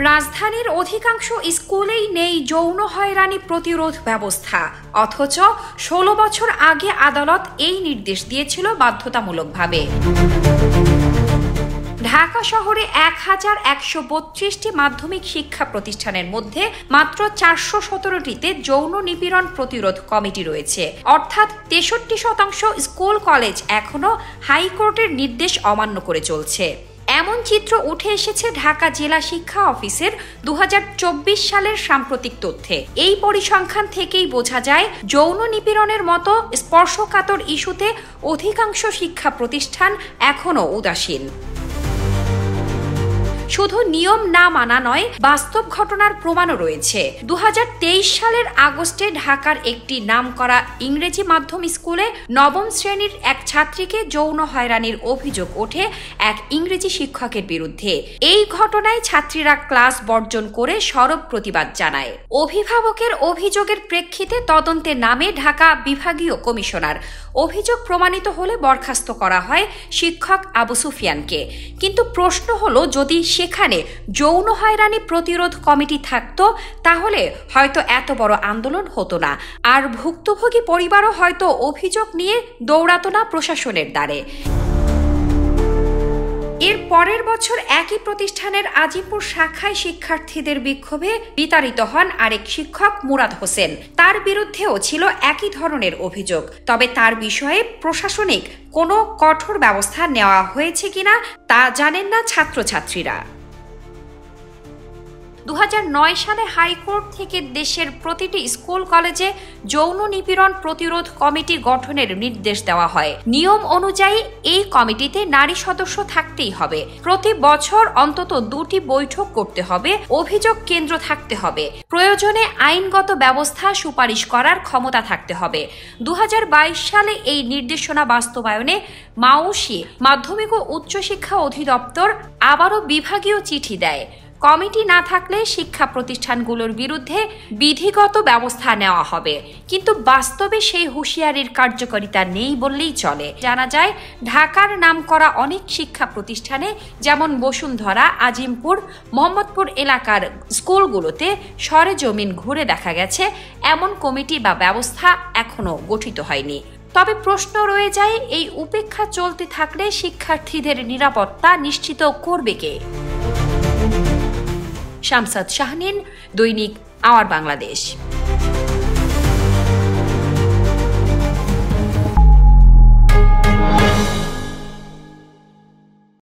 রাজধানীর অধিকাংশ স্কুলেই নেই যৌন হয়রানি প্রতিরোধ ব্যবস্থা, অথচ 16 বছর আগে আদালত এই নির্দেশ দিয়েছিল বাধ্যতামূলকভাবে। ঢাকা শহরে 1132টি মাধ্যমিক শিক্ষা প্রতিষ্ঠানের মধ্যে মাত্র 417টিতে যৌন নিপীড়ন প্রতিরোধ কমিটি রয়েছে, অর্থাৎ 63% স্কুল কলেজ এখনো হাইকোর্টের নির্দেশ অমান্য করে চলছে। এমন চিত্র উঠে এসেছে ঢাকা জেলা শিক্ষা অফিসের 2024 সালের সাম্প্রতিক তথ্যে। এই পরিসংখ্যান থেকেই বোঝা যায় যৌন নিপীড়নের মতো স্পর্শকাতর ইস্যুতে অধিকাংশ শিক্ষা প্রতিষ্ঠান এখনো উদাসীন। শুধু নিয়ম না মানা নয়, বাস্তব ঘটনার প্রমাণও রয়েছে। 2023 সালের আগস্টে ঢাকার একটি নামকরা ইংরেজি মাধ্যম স্কুলে 9ম শ্রেণীর এক ছাত্রীকে যৌন হয়রানির অভিযোগ ওঠে এক ইংরেজি শিক্ষকের বিরুদ্ধে। এই ঘটনায় ছাত্রীরা ক্লাস বর্জন করে সরব প্রতিবাদ জানায়। অভিভাবকের অভিযোগের প্রেক্ষিতে তদন্তে নামে ঢাকা বিভাগীয় কমিশনার। অভিযোগ প্রমাণিত হলে বরখাস্ত করা হয় শিক্ষক আবু সুফিয়ানকে। কিন্তু প্রশ্ন হলো, যদি সেখানে যৌন হয়রানি প্রতিরোধ কমিটি থাকতো তাহলে হয়তো এত বড় আন্দোলন হতো না, আর ভুক্তভোগী পরিবারও হয়তো অভিযোগ নিয়ে দৌড়াতো না প্রশাসনের দ্বারে। এর পরের বছর একই প্রতিষ্ঠানের আজিমপুর শাখায় শিক্ষার্থীদের বিক্ষোভে বিতাড়িত হন আরেক শিক্ষক মুরাদ হোসেন। তার বিরুদ্ধেও ছিল একই ধরনের অভিযোগ, তবে তার বিষয়ে প্রশাসনিক কোনো কঠোর ব্যবস্থা নেওয়া হয়েছে কিনা তা জানেন না ছাত্রছাত্রীরা। 2009 সালে হাইকোর্ট থেকে দেশের প্রতিটি স্কুল কলেজে যৌন নিপীড়ন প্রতিরোধ কমিটি গঠনের নির্দেশ দেওয়া হয়। নিয়ম অনুযায়ী এই কমিটিতে নারী সদস্য থাকতেই হবে, প্রতি বছর অন্তত 2টি বৈঠক করতে হবে, অভিযোগ কেন্দ্র থাকতে হবে, প্রয়োজনে আইনগত ব্যবস্থা সুপারিশ করার ক্ষমতা থাকতে হবে। 2022 সালে এই নির্দেশনা বাস্তবায়নে মাউসি মাধ্যমিক ও উচ্চশিক্ষা অধিদপ্তর আবারও বিভাগীয় চিঠি দেয়। কমিটি না থাকলে শিক্ষা প্রতিষ্ঠানগুলোর বিরুদ্ধে বিধিগত ব্যবস্থা নেওয়া হবে, কিন্তু বাস্তবে সেই হুঁশিয়ারির কার্যকারিতা নেই বললেই চলে। জানা যায়, ঢাকার নামকরা অনেক শিক্ষা প্রতিষ্ঠানে যেমন বসুন্ধরা, আজিমপুর, মোহাম্মদপুর এলাকার স্কুলগুলোতে সরেজমিন ঘুরে দেখা গেছে এমন কমিটি বা ব্যবস্থা এখনো গঠিত হয়নি। তবে প্রশ্ন রয়ে যায়, এই উপেক্ষা চলতে থাকলে শিক্ষার্থীদের নিরাপত্তা নিশ্চিত করবে কে? শামসাদ শাহনীন, দৈনিক আওয়ার বাংলাদেশ।